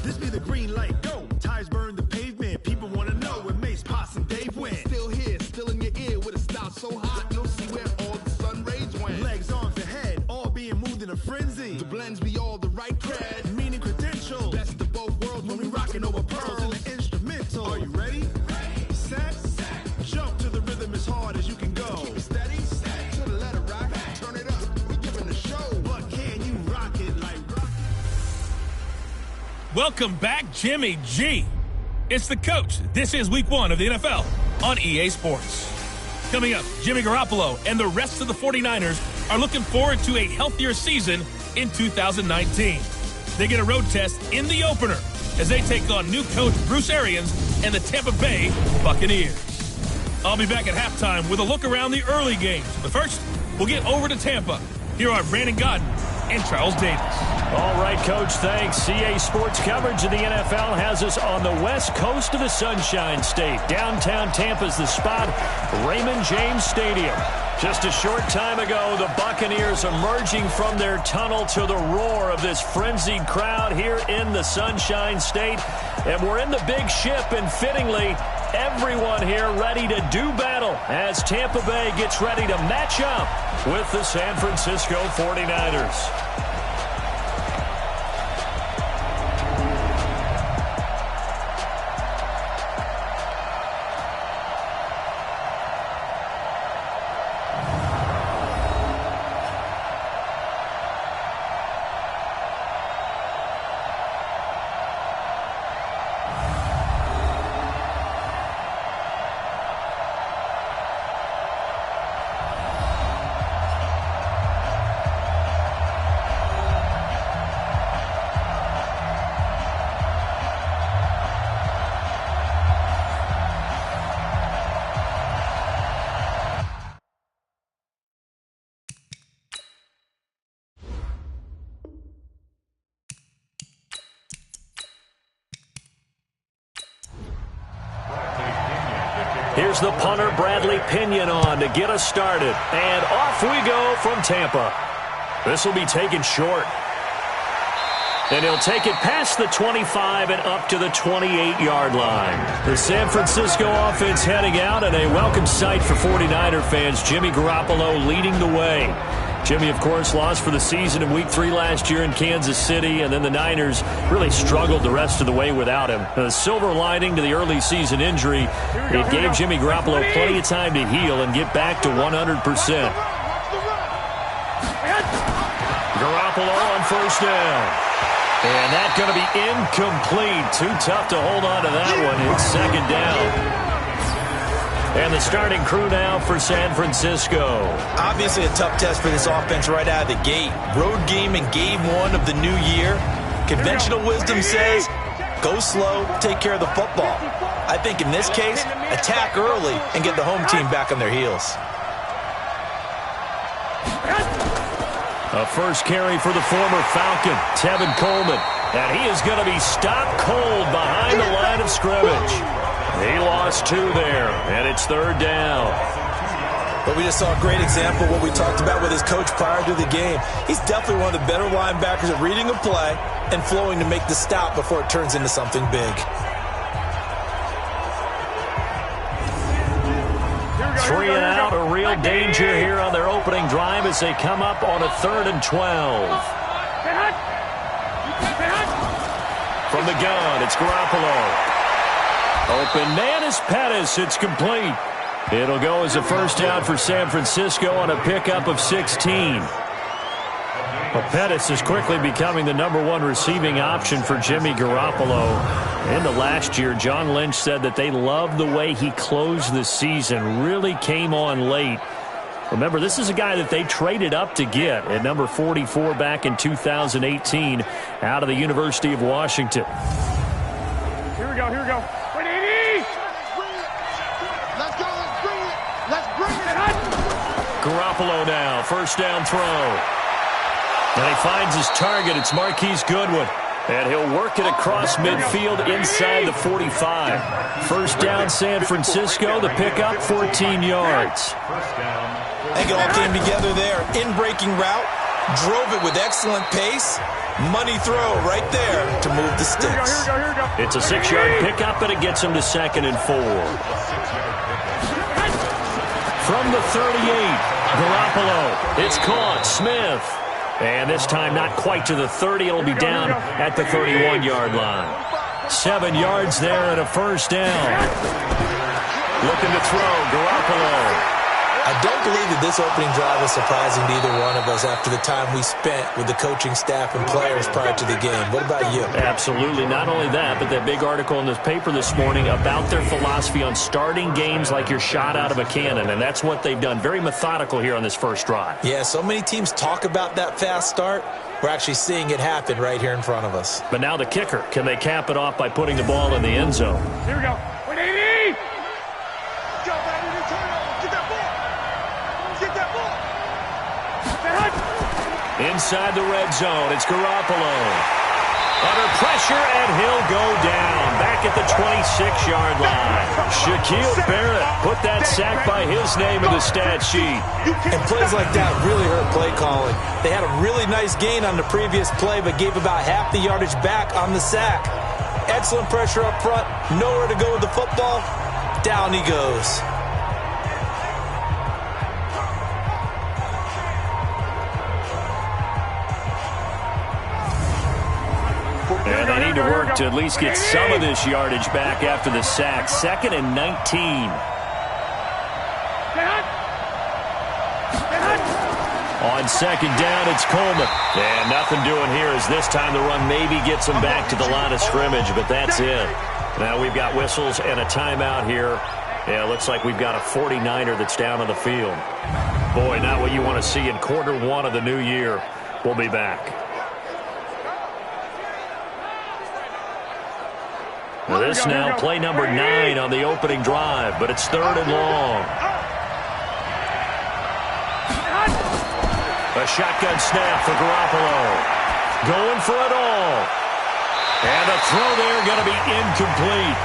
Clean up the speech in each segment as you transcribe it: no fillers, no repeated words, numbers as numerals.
This be the green light, go. Tires burn the pavement. People want to know where Mace, Potts, and Dave went. Still here, still in your ear with a style so hot, you'll see where all the sun rays went. Legs, arms, and head, all being moved in a frenzy. The blends be all the right cred. Meaning credentials. Best of both worlds When we rockin' over pearls in the instrumental. Are you ready? Set. Jump to the rhythm as hard as you can go. Keep it steady, to the letter rock. Turn it up, we giving the show. But can you rock it like rock? Welcome back, Jimmy G. It's the coach. This is week 1 of the NFL on EA Sports. Coming up, Jimmy Garoppolo and the rest of the 49ers are looking forward to a healthier season in 2019. They get a road test in the opener as they take on new coach Bruce Arians and the Tampa Bay Buccaneers. I'll be back at halftime with a look around the early games. But first, we'll get over to Tampa. Here are Brandon Godden and Charles Davis. All right, Coach, thanks. CA Sports coverage of the NFL has us on the west coast of the Sunshine State. Downtown Tampa's the spot, Raymond James Stadium. Just a short time ago, the Buccaneers emerging from their tunnel to the roar of this frenzied crowd here in the Sunshine State. And we're in the big ship, and fittingly, everyone here ready to do battle as Tampa Bay gets ready to match up with the San Francisco 49ers. Here's the punter, Bradley Pinion, on to get us started. And off we go from Tampa. This will be taken short. And he'll take it past the 25 and up to the 28-yard line. The San Francisco offense heading out, and a welcome sight for 49er fans. Jimmy Garoppolo leading the way. Jimmy, of course, lost for the season in Week 3 last year in Kansas City, and then the Niners really struggled the rest of the way without him. The silver lining to the early season injury, it gave Jimmy Garoppolo plenty of time to heal and get back to 100%. Garoppolo on first down. And that's going to be incomplete. Too tough to hold on to that one. It's second down. And the starting crew now for San Francisco. Obviously a tough test for this offense right out of the gate. Road game in game 1 of the new year. Conventional wisdom says, go slow, take care of the football. I think in this case, attack early and get the home team back on their heels. A first carry for the former Falcon, Tevin Coleman. And he is going to be stopped cold behind the line of scrimmage. He lost 2 there, and it's third down. But we just saw a great example of what we talked about with his coach prior to the game. He's definitely one of the better linebackers at reading a play and flowing to make the stop before it turns into something big. 3 and out, a real danger here on their opening drive as they come up on a 3rd and 12. From the gun, it's Garoppolo. Open man is Pettis. It's complete. It'll go as a first down for San Francisco on a pickup of 16. Well, Pettis is quickly becoming the #1 receiving option for Jimmy Garoppolo. Into last year, John Lynch said that they loved the way he closed the season, really came on late. Remember, this is a guy that they traded up to get at number 44 back in 2018 out of the University of Washington. Here we go, here we go. Garoppolo now, first down throw. And he finds his target. It's Marquise Goodwin. And he'll work it across midfield inside the 45. First down, San Francisco. The pickup, 14 yards. I think it all came together there. In-breaking route, drove it with excellent pace. Money throw right there to move the sticks. Here we go. It's a 6-yard pickup, and it gets him to 2nd and 4. From the 38, Garoppolo. It's caught. Smith. And this time not quite to the 30. It'll be down at the 31-yard line. 7 yards there and a first down. Looking to throw, Garoppolo. I don't believe that this opening drive is surprising to either one of us after the time we spent with the coaching staff and players prior to the game. What about you? Absolutely. Not only that, but that big article in this paper this morning about their philosophy on starting games like you're shot out of a cannon, and that's what they've done. Very methodical here on this first drive. Yeah, so many teams talk about that fast start. We're actually seeing it happen right here in front of us. But now the kicker. Can they cap it off by putting the ball in the end zone? Here we go. 180. Inside the red zone, it's Garoppolo. Under pressure, and he'll go down. Back at the 26-yard line. Shaquille Barrett put that sack by his name in the stat sheet. And plays like that really hurt play calling. They had a really nice gain on the previous play, but gave about half the yardage back on the sack. Excellent pressure up front. Nowhere to go with the football. Down he goes. And they need to work to at least get some of this yardage back after the sack. 2nd and 19. On 2nd down, it's Coleman. And nothing doing here as this time the run maybe gets them back to the line of scrimmage, but that's it. Now we've got whistles and a timeout here. Yeah, it looks like we've got a 49er that's down on the field. Boy, not what you want to see in quarter 1 of the new year. We'll be back. This now play number 9 on the opening drive, but it's 3rd and long. A shotgun snap for Garoppolo. Going for it all. And the throw there going to be incomplete.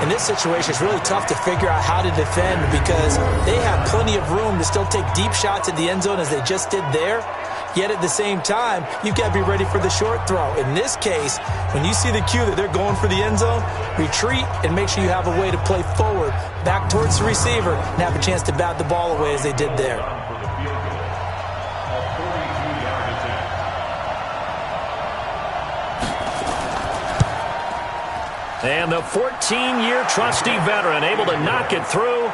In this situation, it's really tough to figure out how to defend because they have plenty of room to still take deep shots at the end zone as they just did there. Yet at the same time, you've got to be ready for the short throw. In this case, when you see the cue that they're going for the end zone, retreat and make sure you have a way to play forward, back towards the receiver, and have a chance to bat the ball away as they did there. And the 14-year trusty veteran able to knock it through.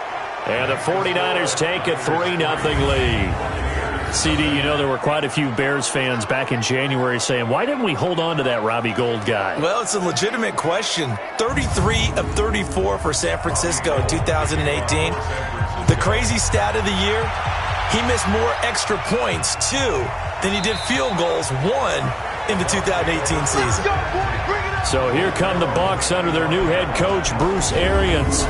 And the 49ers take a 3-0 lead. CD, you know there were quite a few Bears fans back in January saying, why didn't we hold on to that Robbie Gould guy? Well, it's a legitimate question. 33 of 34 for San Francisco in 2018. The crazy stat of the year, he missed more extra points, 2, than he did field goals, 1, in the 2018 season. So here come the Bucs under their new head coach, Bruce Arians.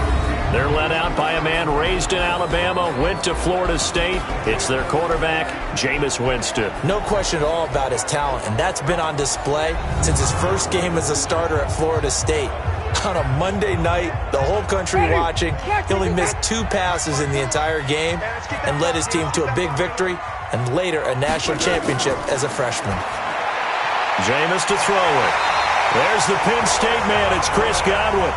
They're led out by a man raised in Alabama, went to Florida State. It's their quarterback, Jameis Winston. No question at all about his talent, and that's been on display since his first game as a starter at Florida State. On a Monday night, the whole country watching, he only missed 2 passes in the entire game and led his team to a big victory and later a national championship as a freshman. Jameis to throw it. There's the Penn State man. It's Chris Godwin.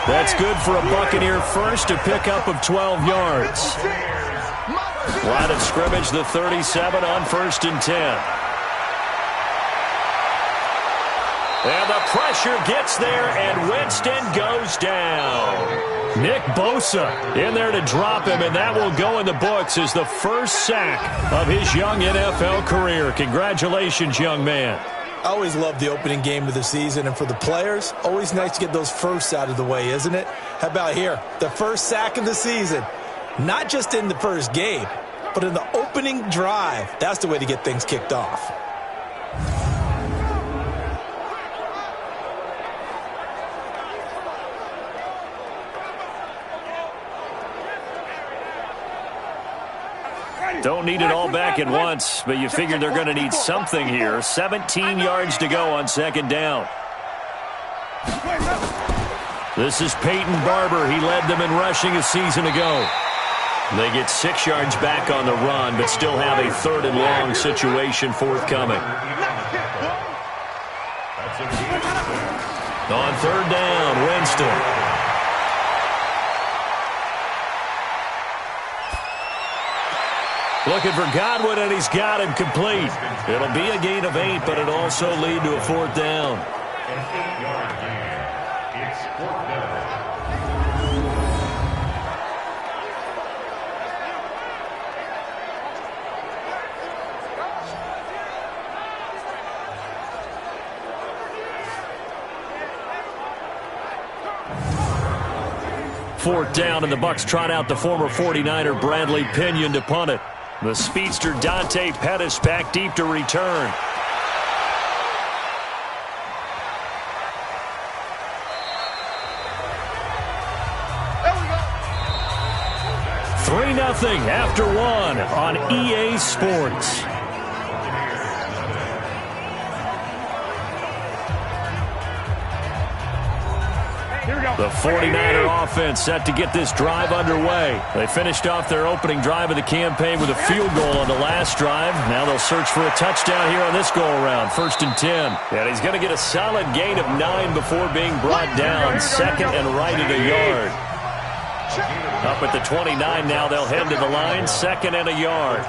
That's good for a Buccaneer first, a pickup of 12 yards. Line of scrimmage, the 37 on 1st and 10. And the pressure gets there, and Winston goes down. Nick Bosa in there to drop him, and that will go in the books as the first sack of his young NFL career. Congratulations, young man. I always love the opening game of the season, and for the players, always nice to get those firsts out of the way, isn't it? How about here? The first sack of the season. Not just in the first game, but in the opening drive. That's the way to get things kicked off. Don't need it all back at once, but you figure they're going to need something here. 17 yards to go on 2nd down. This is Peyton Barber. He led them in rushing a season ago. They get 6 yards back on the run, but still have a 3rd and long situation forthcoming. On 3rd down, Winston. Looking for Godwin, and he's got him complete. It'll be a gain of 8, but it'll also lead to a 4th down. An 8-yard gain. It's 4th down. Fourth down, and the Bucs trot out the former 49er Bradley Pinion to punt it. The speedster Dante Pettis back deep to return. There we go. 3-0 after 1 on EA Sports. The 49er offense set to get this drive underway. They finished off their opening drive of the campaign with a field goal on the last drive. Now they'll search for a touchdown here on this go-around. 1st and 10. And he's going to get a solid gain of 9 before being brought down. 2nd and right at a yard. Up at the 29 now, they'll head to the line. 2nd and a yard.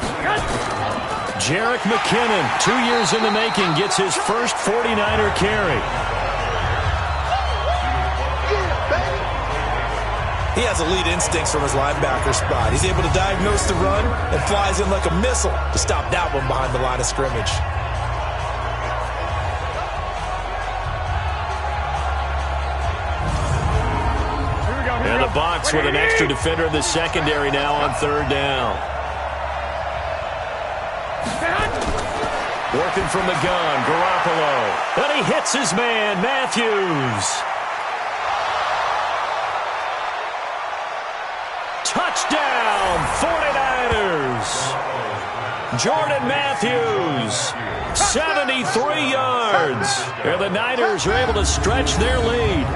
Jerick McKinnon, 2 years in the making, gets his first 49er carry. He has elite instincts from his linebacker spot. He's able to diagnose the run and flies in like a missile to stop that one behind the line of scrimmage. And the Bucs with an extra defender in the secondary now on 3rd down. Working from the gun, Garoppolo. And he hits his man, Matthews. Touchdown, 49ers. Jordan Matthews, 73 yards. And the Niners are able to stretch their lead.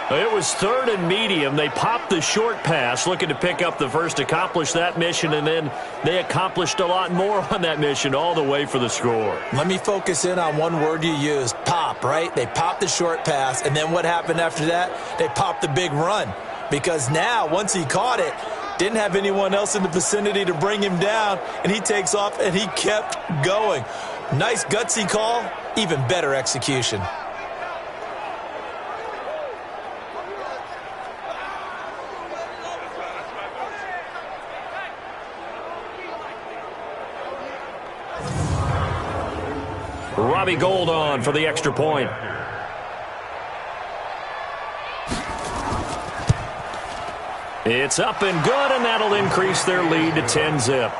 It was 3rd and medium. They popped the short pass, looking to pick up the first, accomplish that mission, and then they accomplished a lot more on that mission all the way for the score. Let me focus in on one word you used, pop, right? They popped the short pass, and then what happened after that? They popped the big run. Because now, once he caught it, didn't have anyone else in the vicinity to bring him down, and he takes off, and he kept going. Nice gutsy call, even better execution. Robbie Gould on for the extra point. It's up and good, and that'll increase their lead to 10-zip.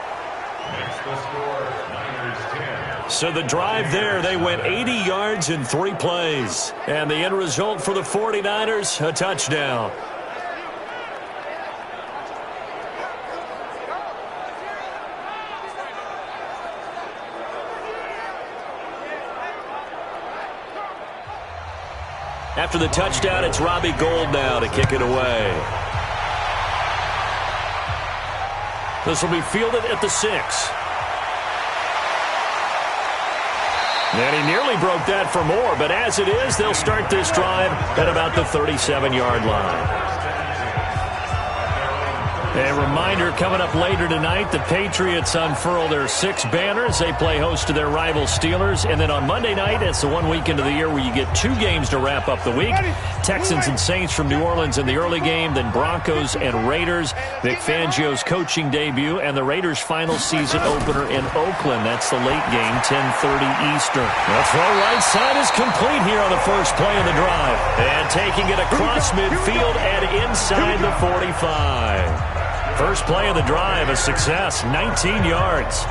So the drive there, they went 80 yards in 3 plays. And the end result for the 49ers, a touchdown. After the touchdown, it's Robbie Gould now to kick it away. This will be fielded at the 6. And he nearly broke that for more, but as it is, they'll start this drive at about the 37-yard line. A reminder coming up later tonight, the Patriots unfurl their 6 banners. They play host to their rival Steelers. And then on Monday night, it's the one weekend of the year where you get 2 games to wrap up the week. Texans and Saints from New Orleans in the early game, then Broncos and Raiders. Vic Fangio's coaching debut and the Raiders' final season opener in Oakland. That's the late game, 10:30 Eastern. The far right side is complete here on the first play of the drive. And taking it across midfield and inside the 45. First play of the drive, a success, 19 yards.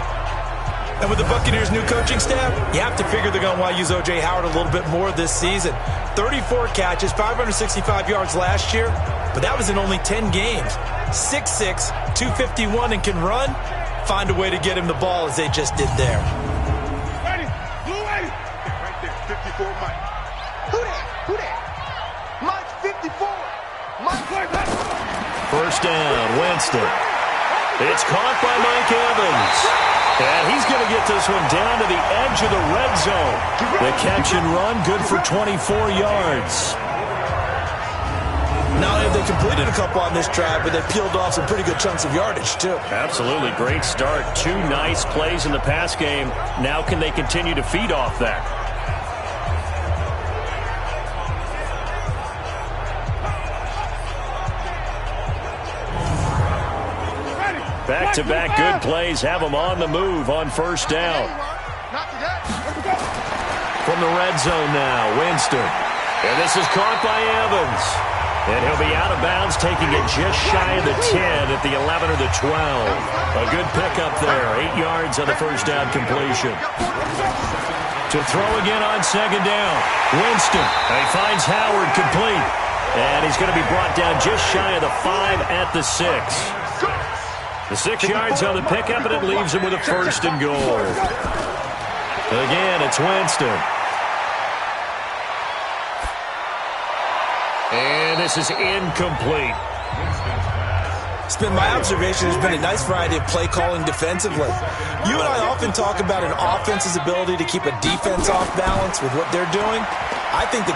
And with the Buccaneers' new coaching staff, you have to figure they're going to want to use O.J. Howard a little bit more this season. 34 catches, 565 yards last year, but that was in only 10 games. 6'6", 251, and can run. Find a way to get him the ball as they just did there. Ready, blue ready. Right there, 54 Mike. Who that? Mike 54. Mike. First down, Winston. It's caught by Mike Evans. And he's going to get this one down to the edge of the red zone. The catch and run, good for 24 yards. Not only have they completed a couple on this drive, but they peeled off some pretty good chunks of yardage, too. Absolutely. Great start. 2 nice plays in the pass game. Now can they continue to feed off that? Back-to-back good plays have them on the move on first down. From the red zone now, Winston. And this is caught by Evans. And he'll be out of bounds, taking it just shy of the 10 at the 11 or the 12. A good pickup there. 8 yards on the first down completion. To throw again on second down. Winston. And he finds Howard complete. And he's going to be brought down just shy of the 5 at the 6. The 6 yards on the pickup, and it leaves him with a first and goal. Again, it's Winston. And this is incomplete. It's been my observation there's been a nice variety of play calling defensively. You and I often talk about an offense's ability to keep a defense off balance with what they're doing. I think the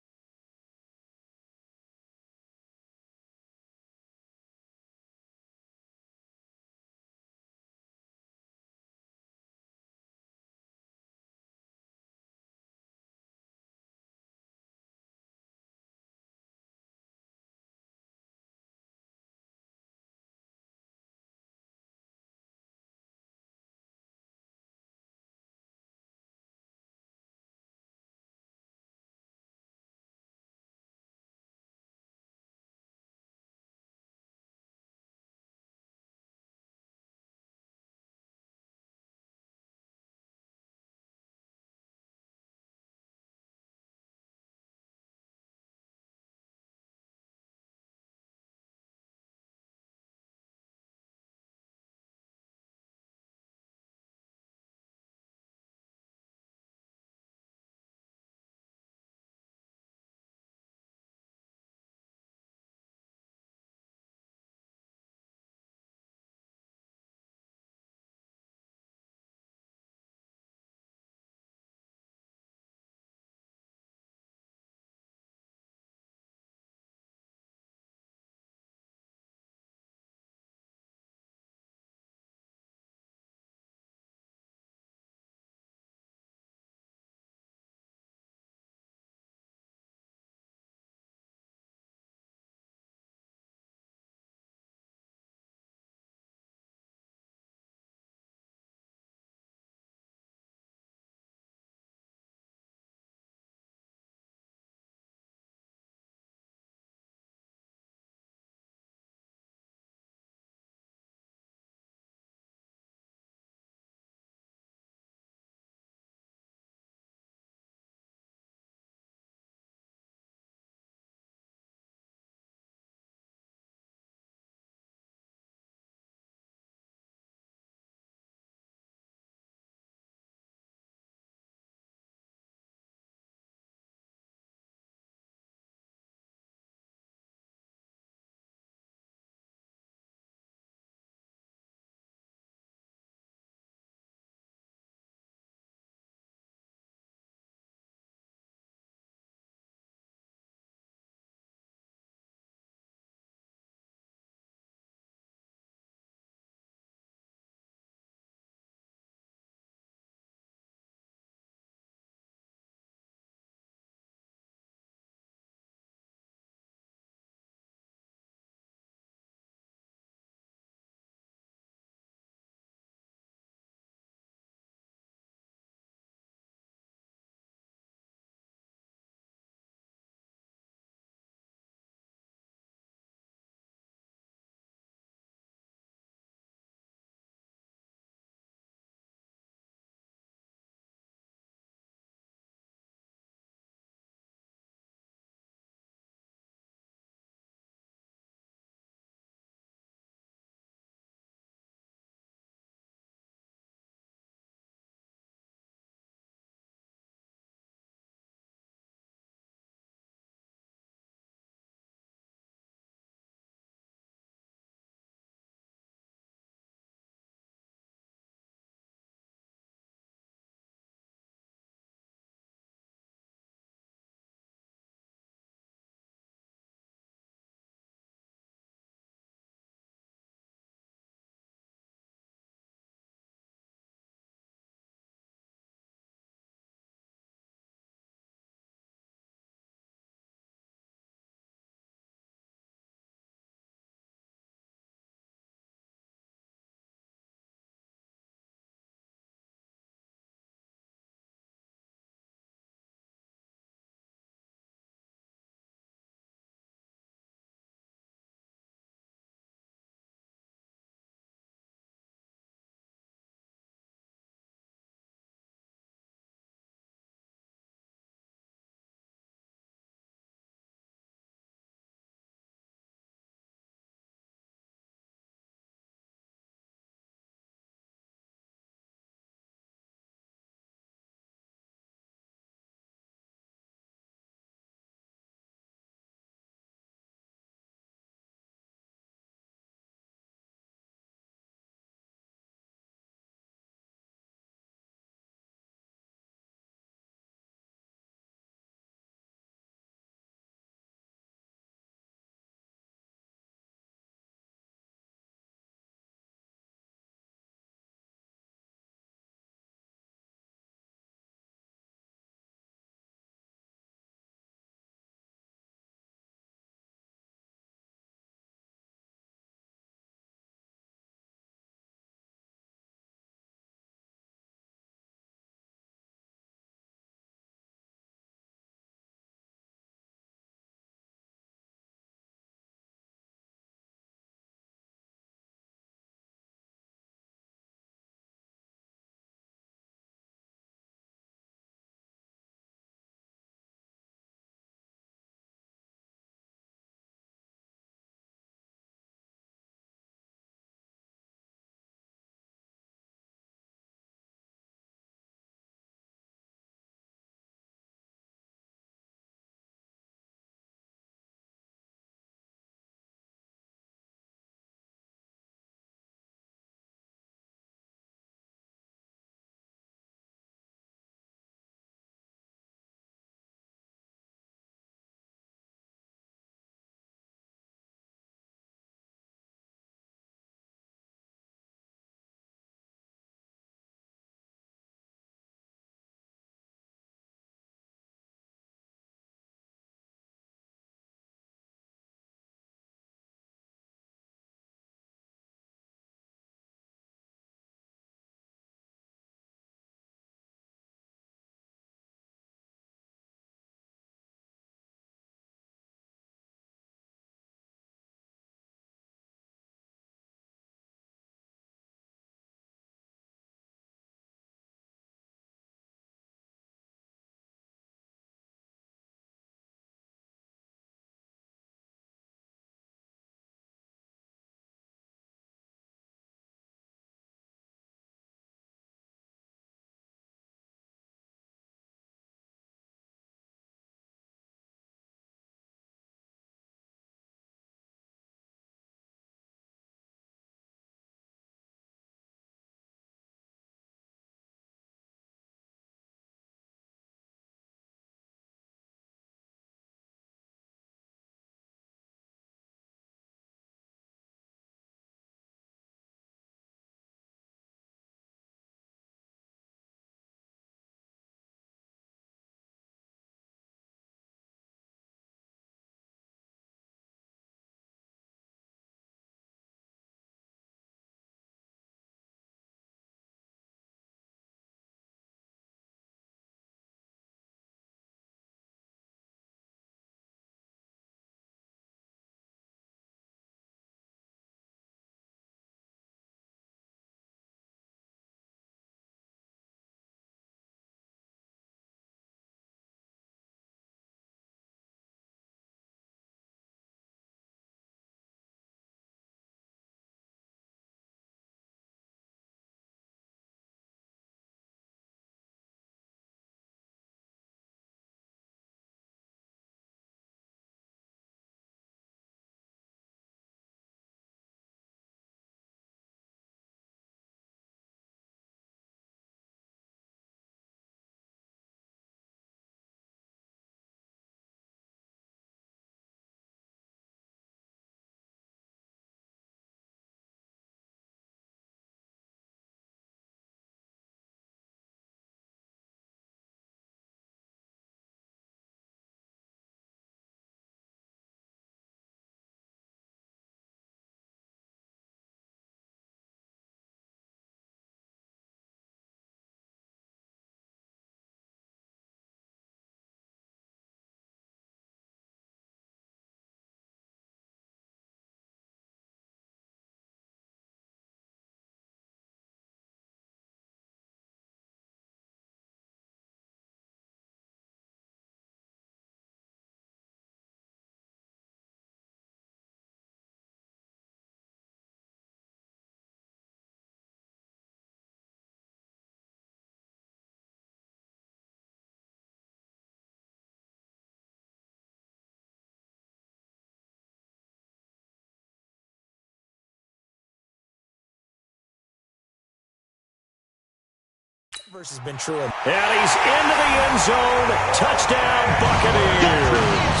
Versus been true. And he's into the end zone. Touchdown, Buccaneers.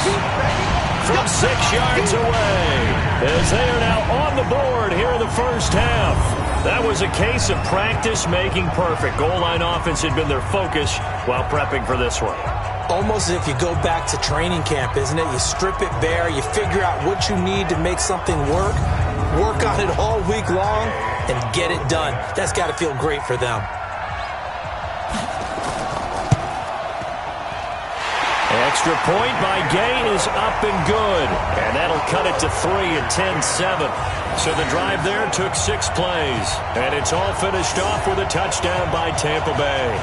From 6 yards away, as they are now on the board here in the first half. That was a case of practice making perfect. Goal line offense had been their focus while prepping for this one. Almost as if you go back to training camp, isn't it? You strip it bare, you figure out what you need to make something work on it all week long, and get it done. That's got to feel great for them. Extra point by Gay is up and good. And that'll cut it to 3 at 10-7. So the drive there took 6 plays. And it's all finished off with a touchdown by Tampa Bay.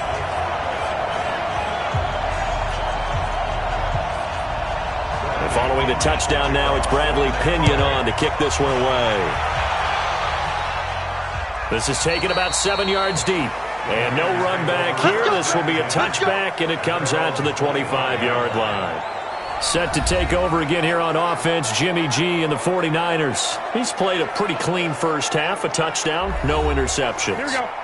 And following the touchdown now, it's Bradley Pinion on to kick this one away. This is taken about 7 yards deep. And no run back here. This will be a touchback, and it comes out to the 25-yard line. Set to take over again here on offense, Jimmy G and the 49ers. He's played a pretty clean first half, a touchdown, no interceptions.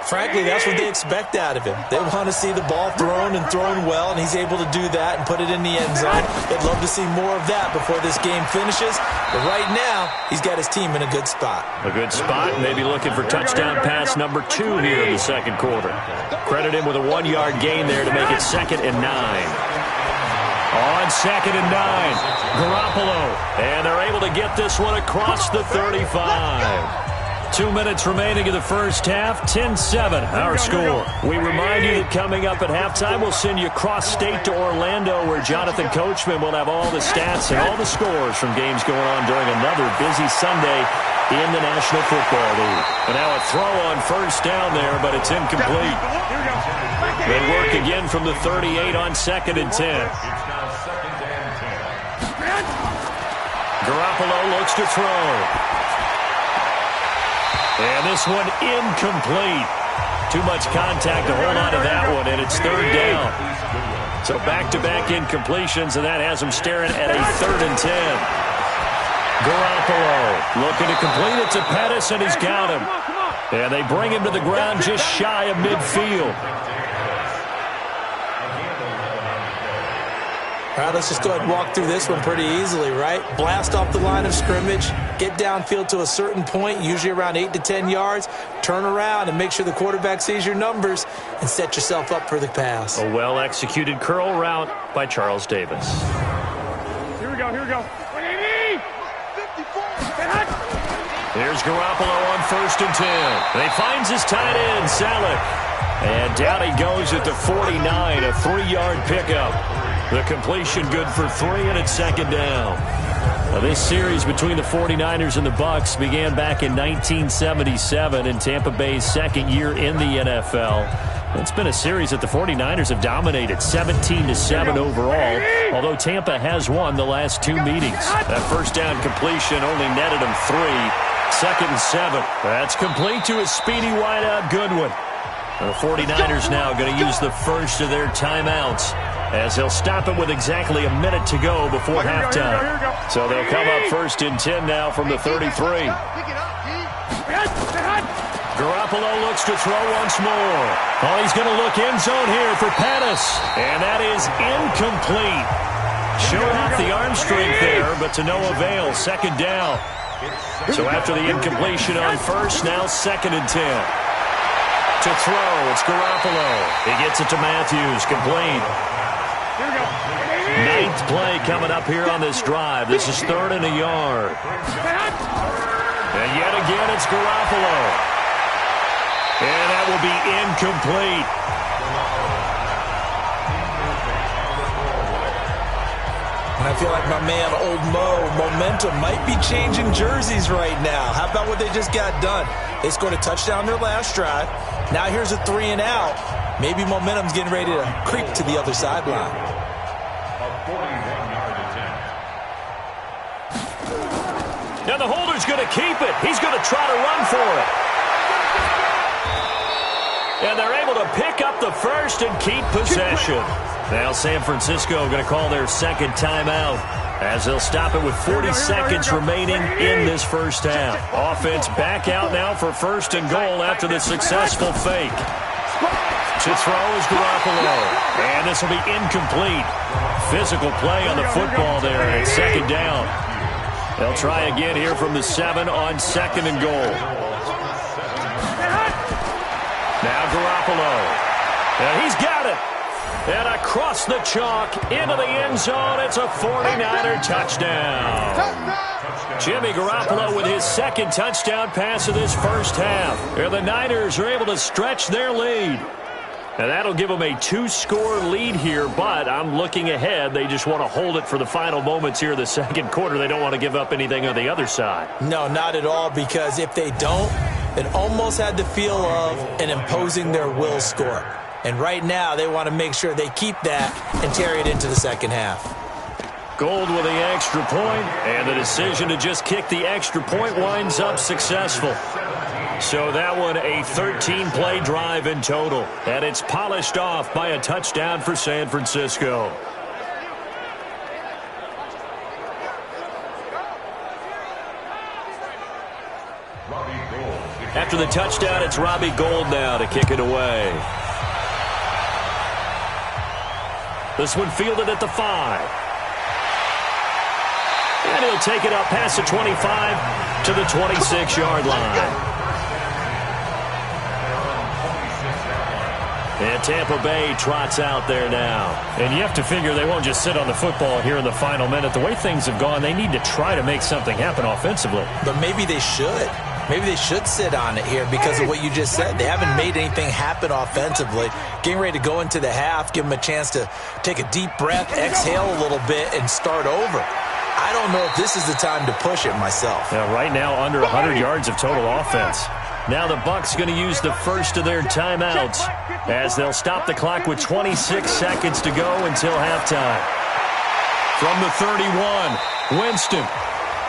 Frankly, that's what they expect out of him. They want to see the ball thrown and thrown well, and he's able to do that and put it in the end zone. They'd love to see more of that before this game finishes. But right now, he's got his team in a good spot. A good spot, maybe looking for touchdown pass number 2 here in the second quarter. Credit him with a 1-yard gain there to make it 2nd and 9. On 2nd and 9, Garoppolo, and they're able to get this one across the 35. 2 minutes remaining in the first half, 10-7, our score. We remind you that coming up at halftime, we'll send you cross-state to Orlando, where Jonathan Coachman will have all the stats and all the scores from games going on during another busy Sunday in the National Football League. And now a throw on first down there, but it's incomplete. They work again from the 38 on 2nd and 10. Garoppolo looks to throw. And this one incomplete. Too much contact to hold on to that one, and it's 3rd down. So back-to-back incompletions, and that has him staring at a 3rd and 10. Garoppolo looking to complete it to Pettis, and he's got him. And they bring him to the ground just shy of midfield. All right, let's just go ahead and walk through this one pretty easily, right? Blast off the line of scrimmage, get downfield to a certain point, usually around 8 to 10 yards, turn around and make sure the quarterback sees your numbers and set yourself up for the pass. A well-executed curl route by Charles Davis. Here we go, here we go. 180! 54! Here's Garoppolo on 1st and 10. And he finds his tight end, Salek. And down he goes at the 49, a 3-yard pickup. The completion good for 3, and it's 2nd down. Now, this series between the 49ers and the Bucs began back in 1977 in Tampa Bay's 2nd year in the NFL. It's been a series that the 49ers have dominated, 17-7 overall, although Tampa has won the last 2 meetings. That first down completion only netted him 3. 2nd and 7. That's complete to his speedy wideout, Goodwin. The 49ers now going to use the first of their timeouts, as they'll stop it with exactly a minute to go before halftime. So they'll come up 1st and 10 now from the 33. Garoppolo looks to throw once more. Oh, he's going to look end zone here for Pettis. And that is incomplete. Showed off the arm strength there, but to no avail. 2nd down. So after the incompletion on first, now 2nd and 10. To throw, it's Garoppolo. He gets it to Matthews, complete. 9th play coming up here on this drive. This is 3rd and a yard. And yet again, it's Garoppolo. And that will be incomplete. And I feel like my man, Old Mo, momentum might be changing jerseys right now. How about what they just got done? They scored a touchdown their last drive. Now here's a 3 and out. Maybe momentum's getting ready to creep to the other sideline. Now the holder's going to keep it. He's going to try to run for it. And they're able to pick up the first and keep possession. Now San Francisco going to call their 2nd timeout, as they'll stop it with 40 seconds remaining in this first half. Offense back out now for 1st and goal after the successful fake. To throw is Garoppolo. And this will be incomplete. Physical play on the football there, and it's second down. They'll try again here from the 7 on 2nd and goal. Now Garoppolo. And he's got it. And across the chalk into the end zone. It's a 49er touchdown. Jimmy Garoppolo with his second touchdown pass of this first half. And the Niners are able to stretch their lead. And that'll give them a 2-score lead here, but I'm looking ahead. They just want to hold it for the final moments here in the second quarter. They don't want to give up anything on the other side. No, not at all, because if they don't, it almost had the feel of an imposing their will score. And right now, they want to make sure they keep that and carry it into the second half. Gould with the extra point, and the decision to just kick the extra point winds up successful. So that one, a 13-play drive in total, and it's polished off by a touchdown for San Francisco. After the touchdown, it's Robbie Gould now to kick it away. This one fielded at the 5. And he'll take it up past the 25 to the 26-yard line. And Tampa Bay trots out there now. And you have to figure they won't just sit on the football here in the final minute. The way things have gone, they need to try to make something happen offensively. But maybe they should. Maybe they should sit on it here because of what you just said. They haven't made anything happen offensively. Getting ready to go into the half, give them a chance to take a deep breath, exhale a little bit, and start over. I don't know if this is the time to push it myself. Yeah, right now, under 100 yards of total offense. Now the Bucs going to use the first of their timeouts as they'll stop the clock with 26 seconds to go until halftime. From the 31, Winston.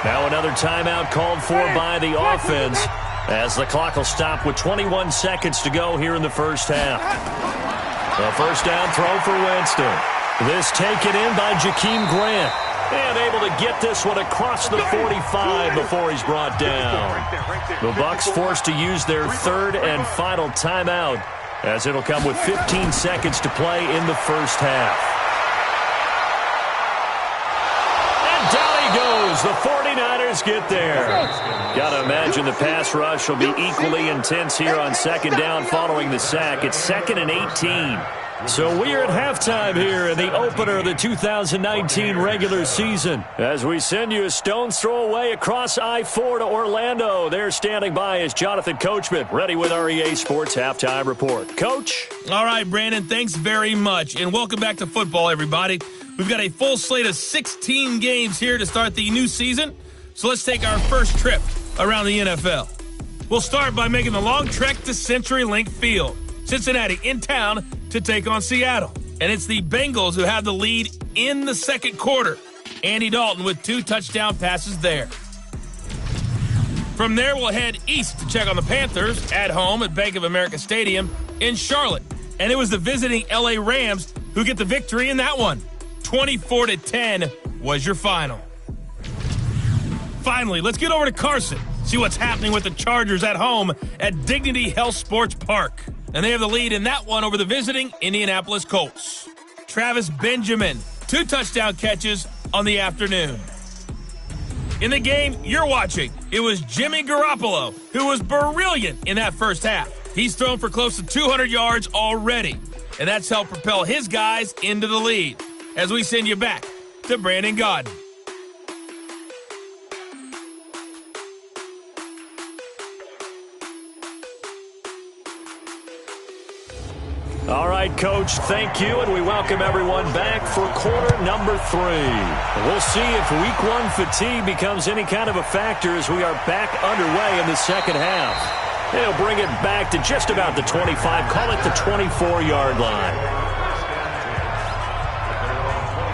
Now another timeout called for by the offense as the clock will stop with 21 seconds to go here in the first half. A first down throw for Winston. This taken in by Jakeem Grant. And able to get this one across the 45 before he's brought down. The Bucs forced to use their third and final timeout as it'll come with 15 seconds to play in the first half. And down he goes. The 49ers get there. Got to imagine the pass rush will be equally intense here on second down following the sack. It's 2nd and 18. So we are at halftime here in the opener of the 2019 regular season. As we send you a stone's throw away across I-4 to Orlando. There standing by is Jonathan Coachman, ready with our EA Sports Halftime Report. Coach? All right, Brandon, thanks very much. And welcome back to football, everybody. We've got a full slate of 16 games here to start the new season. So let's take our first trip around the NFL. We'll start by making the long trek to CenturyLink Field. Cincinnati in town to take on Seattle. And it's the Bengals who have the lead in the second quarter. Andy Dalton with 2 touchdown passes there. From there, we'll head east to check on the Panthers at home at Bank of America Stadium in Charlotte. And it was the visiting LA Rams who get the victory in that one. 24-10 was your final. Finally, let's get over to Carson. See what's happening with the Chargers at home at Dignity Health Sports Park. And they have the lead in that one over the visiting Indianapolis Colts. Travis Benjamin, 2 touchdown catches on the afternoon. In the game you're watching, it was Jimmy Garoppolo, who was brilliant in that first half. He's thrown for close to 200 yards already, and that's helped propel his guys into the lead. As we send you back to Brandon Gaudin. All right, Coach, thank you, and we welcome everyone back for quarter number 3. We'll see if week 1 fatigue becomes any kind of a factor as we are back underway in the second half. They'll bring it back to just about the 25, call it the 24-yard line.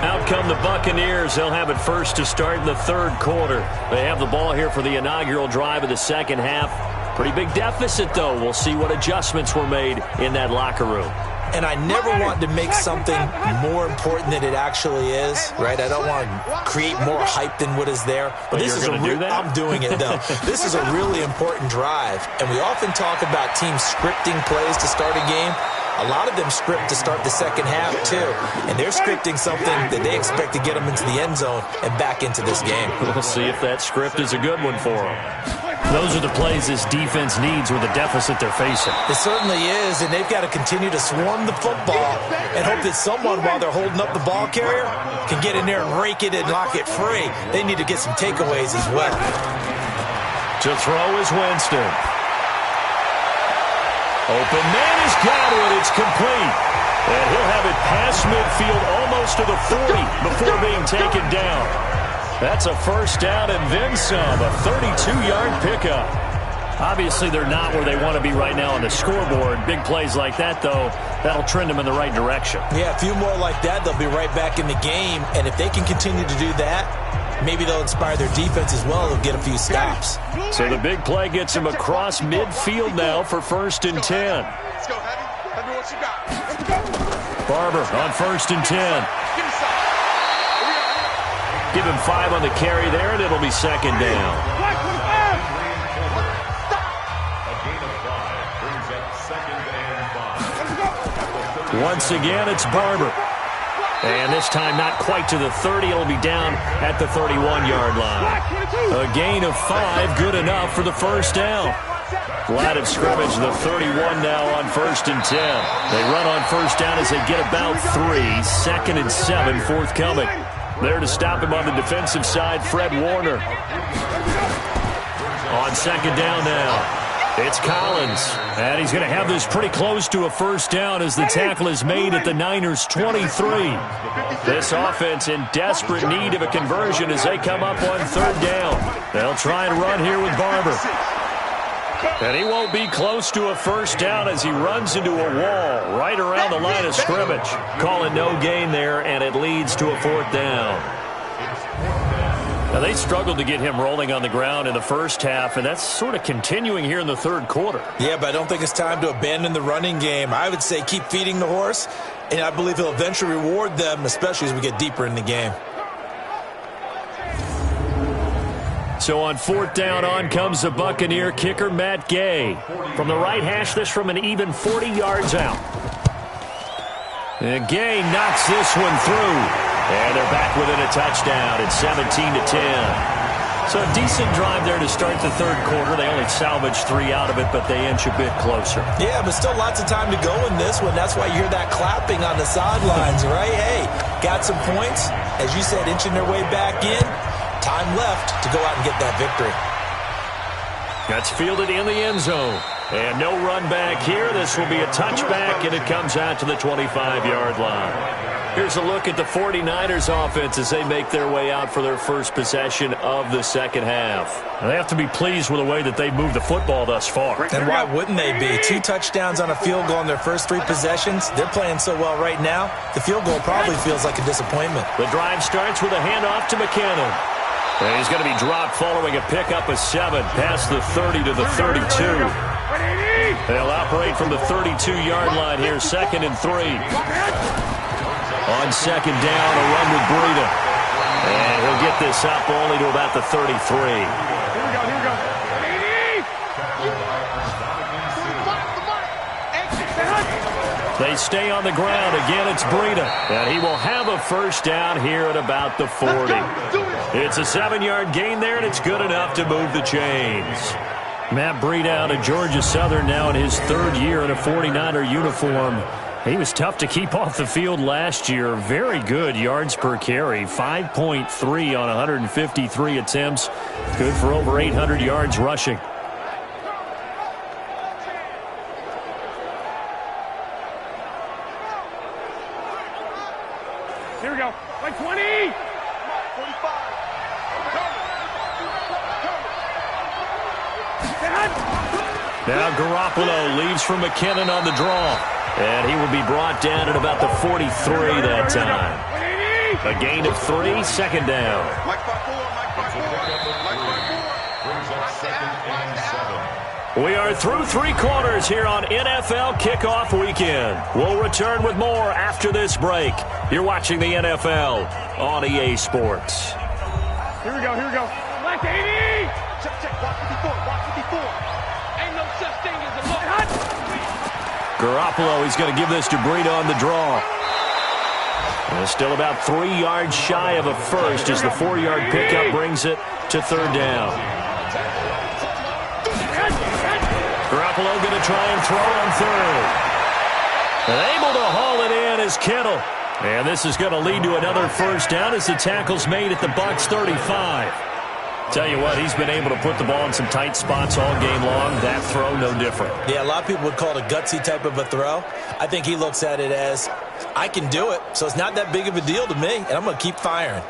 Out come the Buccaneers. They'll have it first to start in the third quarter. They have the ball here for the inaugural drive of the second half. Pretty big deficit, though. We'll see what adjustments were made in that locker room. And I never want to make something more important than it actually is, right? I don't want to create more hype than what is there. But this is I'm doing it, though. This is a really important drive. And we often talk about teams scripting plays to start a game. a lot of them script to start the second half too. And they're scripting something that they expect to get them into the end zone and back into this game. We'll see if that script is a good one for them. Those are the plays this defense needs with the deficit they're facing. It certainly is, and they've got to continue to swarm the football and hope that someone, while they're holding up the ball carrier, can get in there and rake it and knock it free. They need to get some takeaways as well. To throw is Winston. Open man has got it. It's complete. And he'll have it past midfield almost to the 40 before being taken down. That's a first down and then some, a 32-yard pickup. Obviously, they're not where they want to be right now on the scoreboard. Big plays like that, though, that'll trend them in the right direction. Yeah, a few more like that, they'll be right back in the game. And if they can continue to do that, maybe they'll inspire their defense as well. They'll get a few stops. So the big play gets them across midfield now for 1st and 10. Let's go, Heavy. Heavy, what you got? Barber on 1st and 10. Give him 5 on the carry there, and it'll be 2nd down. A gain of 5 brings up 2nd and 5. Once again, it's Barber. And this time not quite to the 30. It'll be down at the 31-yard line. A gain of 5, good enough for the first down. Line of scrimmage, the 31 now on 1st and 10. They run on first down as they get about 3. 2nd and 7 forthcoming. There to stop him on the defensive side, Fred Warner. On 2nd down now, it's Collins. And he's going to have this pretty close to a first down as the tackle is made at the Niners' 23. This offense in desperate need of a conversion as they come up on 3rd down. They'll try and run here with Barber. And he won't be close to a first down as he runs into a wall right around the line of scrimmage. Calling no gain there, and it leads to a 4th down. Now, they struggled to get him rolling on the ground in the first half, and that's sort of continuing here in the 3rd quarter. Yeah, but I don't think it's time to abandon the running game. I would say keep feeding the horse, and I believe he'll eventually reward them, especially as we get deeper in the game. So on 4th down, on comes the Buccaneer kicker, Matt Gay. From the right hash, this from an even 40 yards out. And Gay knocks this one through. And they're back within a touchdown at 17-10. So a decent drive there to start the 3rd quarter. They only salvaged 3 out of it, but they inch a bit closer. Yeah, but still lots of time to go in this one. That's why you hear that clapping on the sidelines, right? Hey, got some points. As you said, inching their way back in. Time left to go out and get that victory. That's fielded in the end zone. And no run back here. This will be a touchback, and it comes out to the 25-yard line. Here's a look at the 49ers offense as they make their way out for their first possession of the second half. They have to be pleased with the way that they've moved the football thus far. And why wouldn't they be? 2 touchdowns on a field goal in their first 3 possessions. They're playing so well right now, the field goal probably feels like a disappointment. The drive starts with a handoff to McKinnon. And he's going to be dropped following a pickup of 7 past the 30 to the 32. They'll operate from the 32-yard line here, 2nd and 3. On 2nd down, a run with Breida. And he'll get this up only to about the 33. Here we go. They stay on the ground. Again, it's Breida. And he will have a first down here at about the 40. It's a 7-yard gain there, and it's good enough to move the chains. Matt Breida out of Georgia Southern now in his 3rd year in a 49er uniform. He was tough to keep off the field last year. Very good yards per carry. 5.3 on 153 attempts. Good for over 800 yards rushing. Here we go. Like 20. 45. Now Garoppolo leaves for McKinnon on the draw. And he will be brought down at about the 43 that time. A gain of 3, 2nd down. We are through 3 quarters here on NFL Kickoff Weekend. We'll return with more after this break. You're watching the NFL on EA Sports. Here we go. Black 80. Check. Watch 54. Ain't no such thing as a look. Garoppolo, he's going to give this to Breida on the draw. And still about 3 yards shy of a first as the 4-yard pickup brings it to third down. Garoppolo going to try and throw on third. And able to haul it in is Kittle. And this is going to lead to another first down as the tackle's made at the Bucs 35. Tell you what, he's been able to put the ball in some tight spots all game long. That throw, no different. Yeah, a lot of people would call it a gutsy type of a throw. I think he looks at it as, I can do it, so it's not that big of a deal to me, and I'm going to keep firing.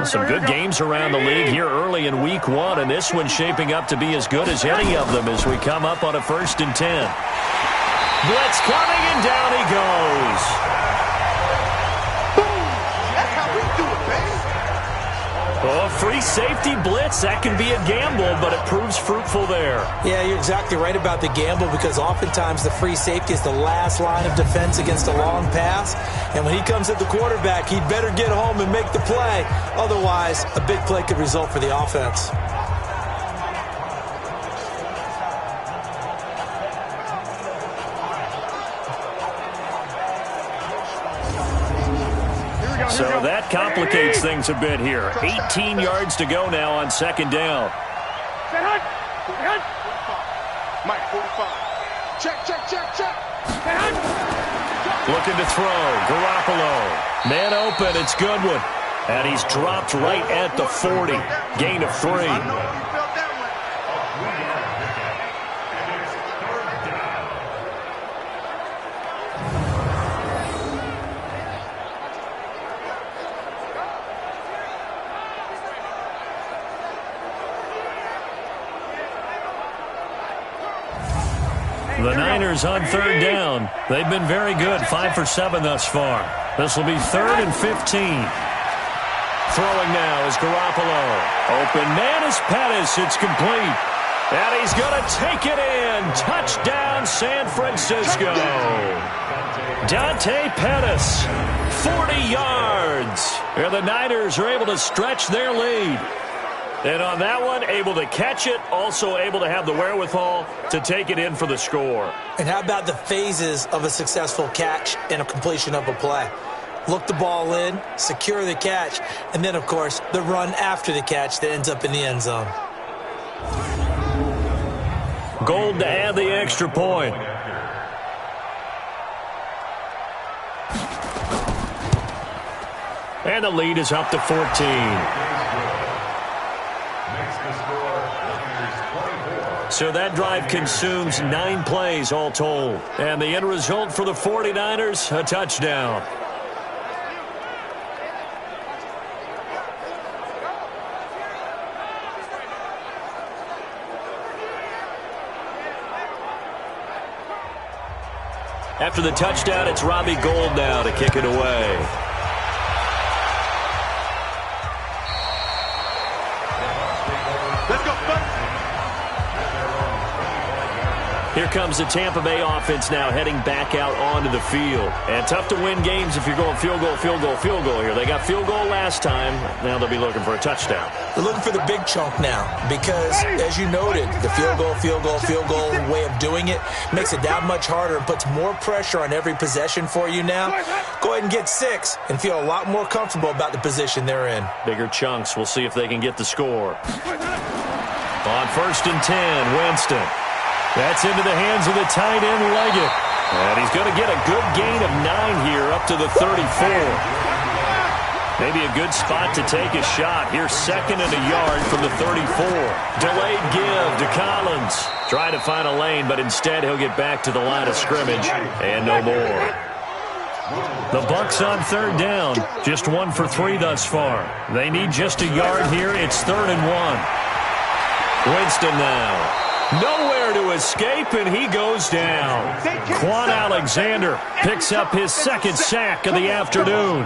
Some good games around the league here early in week 1, and this one's shaping up to be as good as any of them as we come up on a 1st and 10. Blitz coming, and down he goes. That's how we do it, baby. Oh, free safety blitz, that can be a gamble, but it proves fruitful there. Yeah, you're exactly right about the gamble because oftentimes the free safety is the last line of defense against a long pass. And when he comes at the quarterback, he'd better get home and make the play. Otherwise, a big play could result for the offense. So that complicates things a bit here. 18 yards to go now on 2nd down. Mike, 45. Check. Looking to throw. Garoppolo. Man open. It's Goodwin. And he's dropped right at the 40. Gain of 3. I know you felt that one. The Niners on 3rd down. They've been very good, 5 for 7 thus far. This will be 3rd and 15. Throwing now is Garoppolo. Open man is Pettis. It's complete. And he's going to take it in. Touchdown, San Francisco. Dante Pettis, 40 yards. And the Niners are able to stretch their lead. And on that one, able to catch it, also able to have the wherewithal to take it in for the score. And how about the phases of a successful catch and a completion of a play? Look the ball in, secure the catch, and then, of course, the run after the catch that ends up in the end zone. Gold to add the extra point. And the lead is up to 14. So that drive consumes 9 plays all told. And the end result for the 49ers, a touchdown. After the touchdown, it's Robbie Gould now to kick it away. Let's go, buddy. Here comes the Tampa Bay offense now heading back out onto the field. And tough to win games if you're going field goal here. They got field goal last time. Now they'll be looking for a touchdown. They're looking for the big chunk now because, as you noted, the field goal way of doing it makes it that much harder and puts more pressure on every possession for you now. Go ahead and get 6 and feel a lot more comfortable about the position they're in. Bigger chunks. We'll see if they can get the score. On 1st and 10, Winston. That's into the hands of the tight end, Leggett. And he's going to get a good gain of 9 here up to the 34. Maybe a good spot to take a shot. Here's 2nd and a yard from the 34. Delayed give to Collins. Try to find a lane, but instead he'll get back to the line of scrimmage. And no more. The Bucs on 3rd down. Just 1 for 3 thus far. They need just a yard here. It's 3rd and 1. Winston now. Nowhere to escape, and he goes down. Quan Alexander picks up his 2nd sack of the afternoon.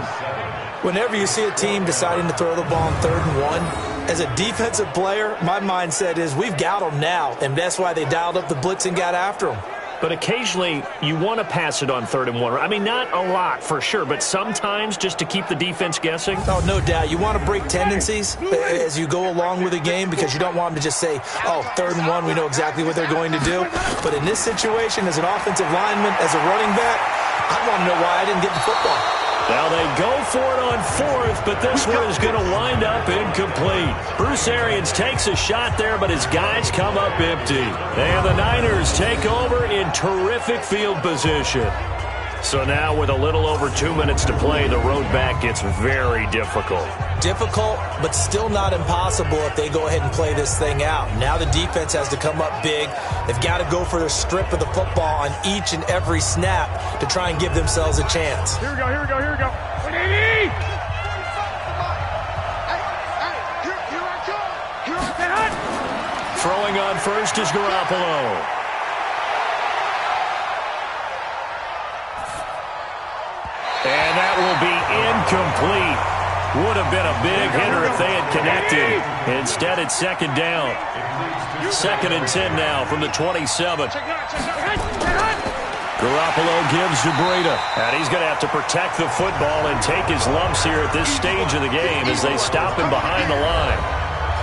Whenever you see a team deciding to throw the ball on 3rd and 1, as a defensive player, my mindset is we've got them now, and that's why they dialed up the blitz and got after them. but occasionally you want to pass it on 3rd and 1. I mean, not a lot for sure, but sometimes just to keep the defense guessing. Oh, no doubt. You want to break tendencies as you go along with the game because you don't want them to just say, oh, 3rd and 1, we know exactly what they're going to do. But in this situation, as an offensive lineman, as a running back, I want to know why I didn't get the football. Now they go for it on 4th, but this one is going to wind up incomplete. Bruce Arians takes a shot there, but his guys come up empty. And the Niners take over in terrific field position. So now with a little over 2 minutes to play, the road back gets very difficult. Difficult, but still not impossible if they go ahead and play this thing out. Now the defense has to come up big. They've got to go for the strip of the football on each and every snap to try and give themselves a chance. Here we go. Here I come. Throwing on first is Garoppolo. And that will be incomplete. Would have been a big hitter if they had connected. Instead, it's 2nd down. 2nd and 10 now from the 27. Garoppolo gives to Breida. And he's going to have to protect the football and take his lumps here at this stage of the game as they stop him behind the line.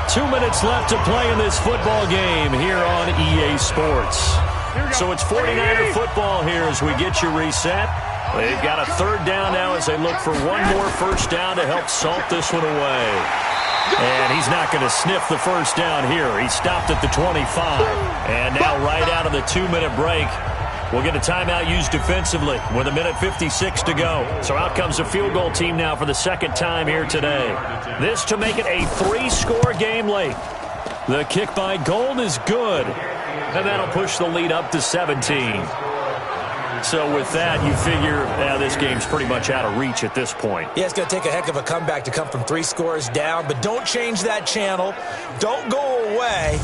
2 minutes left to play in this football game here on EA Sports. So it's 49er football here as we get you reset. They've got a 3rd down now as they look for one more 1st down to help salt this one away. And he's not going to sniff the 1st down here. He stopped at the 25. And now right out of the 2-minute break, we'll get a timeout used defensively with 1:56 to go. So out comes the field goal team now for the 2nd time here today. This to make it a 3-score game late. The kick by Gold is good. And that'll push the lead up to 17. So with that, you figure this game's pretty much out of reach at this point. Yeah, it's going to take a heck of a comeback to come from 3 scores down, but don't change that channel. Don't go away.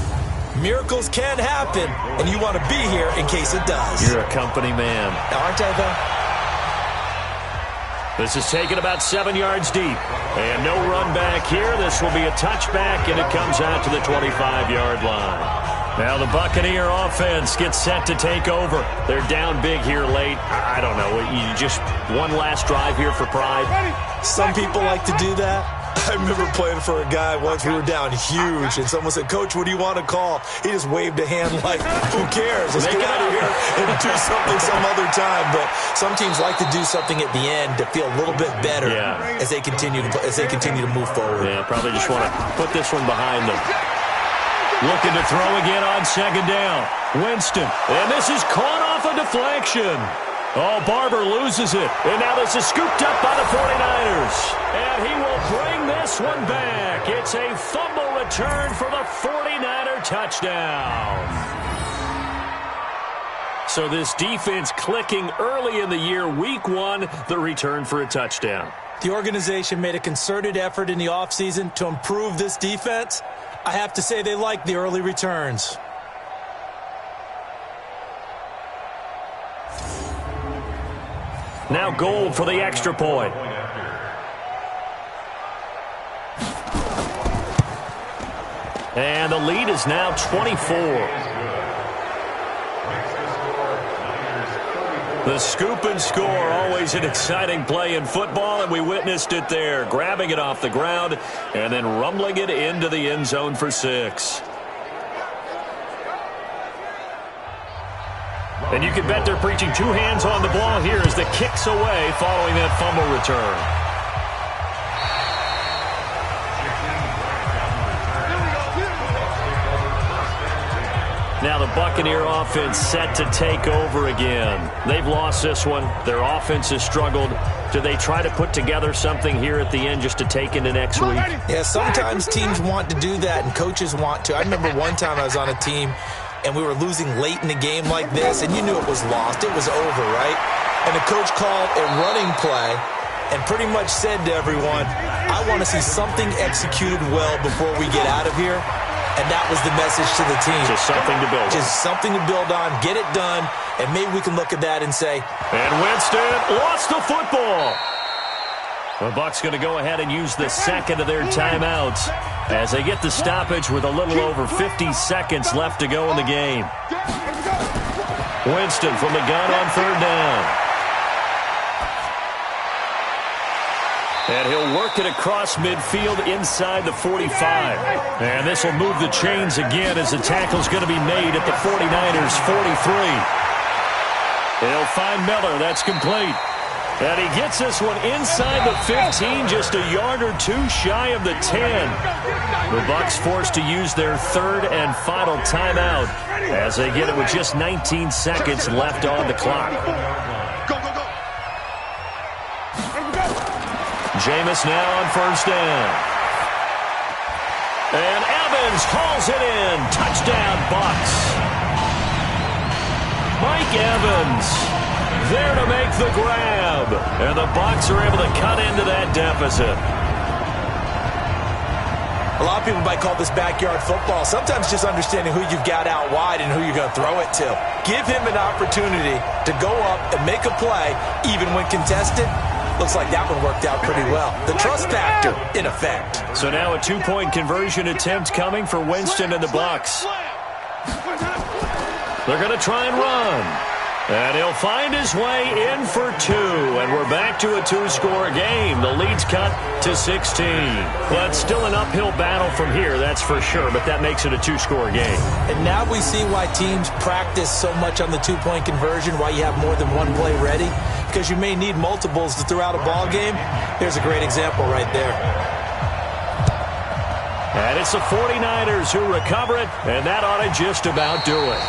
Miracles can happen, and you want to be here in case it does. You're a company man. Aren't I, though? This is taken about 7 yards deep. And no run back here. This will be a touchback, and it comes out to the 25-yard line. Now the Buccaneer offense gets set to take over. They're down big here late. I don't know. You just one last drive here for pride. Some people like to do that. I remember playing for a guy once. We were down huge, and someone said, "Coach, what do you want to call?" He just waved a hand like, "Who cares? Let's get out of here and do something some other time." But some teams like to do something at the end to feel a little bit better as they continue to move forward. Yeah, probably just want to put this one behind them. Looking to throw again on 2nd down. Winston. And this is caught off a deflection. Oh, Barber loses it. And now this is scooped up by the 49ers. And he will bring this one back. It's a fumble return for the 49er touchdown. So this defense clicking early in the year, week 1, the return for a touchdown. The organization made a concerted effort in the offseason to improve this defense. I have to say they like the early returns. Now Gold for the extra point. And the lead is now 24. The scoop and score, always an exciting play in football, and we witnessed it there. Grabbing it off the ground and then rumbling it into the end zone for 6. And you can bet they're preaching 2 hands on the ball here as the kick's away following that fumble return. Now the Buccaneer offense set to take over again. They've lost this one. Their offense has struggled. Do they try to put together something here at the end just to take into next week? Yeah, sometimes teams want to do that and coaches want to. I remember one time I was on a team and we were losing late in a game like this, and you knew it was lost. It was over, right? And the coach called a running play and pretty much said to everyone, I want to see something executed well before we get out of here. And that was the message to the team. Just something to build on. Just something to build on, get it done, and maybe we can look at that and say. And Winston lost the football. The Bucs going to go ahead and use the second of their timeouts as they get the stoppage with a little over 50 seconds left to go in the game. Winston from the gun on 3rd down. And he'll work it across midfield inside the 45. And this will move the chains again as the tackle's going to be made at the 49ers' 43. He'll find Miller. That's complete. And he gets this one inside the 15, just a yard or two shy of the 10. The Bucs forced to use their 3rd and final timeout as they get it with just 19 seconds left on the clock. Jameis now on 1st down. And Evans hauls it in. Touchdown, Bucs. Mike Evans there to make the grab. And the Bucs are able to cut into that deficit. A lot of people might call this backyard football. Sometimes just understanding who you've got out wide and who you're going to throw it to. Give him an opportunity to go up and make a play, even when contested. Looks like that one worked out pretty well. The trust factor in effect. So now a 2-point conversion attempt coming for Winston and the Bucs. They're going to try and run. And he'll find his way in for 2. And we're back to a 2-score game. The lead's cut to 16. Well, it's still an uphill battle from here, that's for sure. But that makes it a 2-score game. And now we see why teams practice so much on the 2-point conversion, why you have more than one play ready. Because you may need multiples to throw out a ball game. Here's a great example right there. And it's the 49ers who recover it, and that ought to just about do it.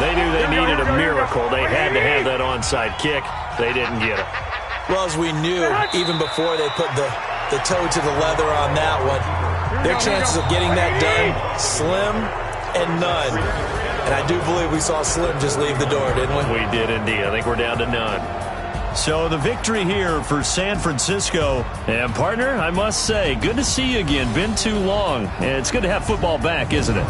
They knew they needed a miracle. They had to have that onside kick. They didn't get it. Well, as we knew, even before they put the toe to the leather on that one, their chances of getting that done, slim and none. And I do believe we saw Slim just leave the door, didn't we? We did indeed. I think we're down to none. So the victory here for San Francisco. And, partner, I must say, good to see you again. Been too long. And it's good to have football back, isn't it?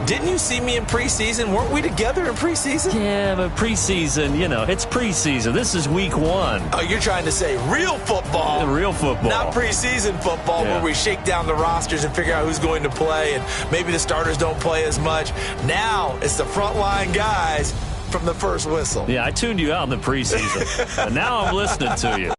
Didn't you see me in preseason? Weren't we together in preseason? Yeah, but preseason, it's preseason. This is week 1. Oh, you're trying to say real football. Real football. Not preseason football where we shake down the rosters and figure out who's going to play and maybe the starters don't play as much. Now it's the frontline guys from the first whistle. Yeah, I tuned you out in the preseason. But now I'm listening to you.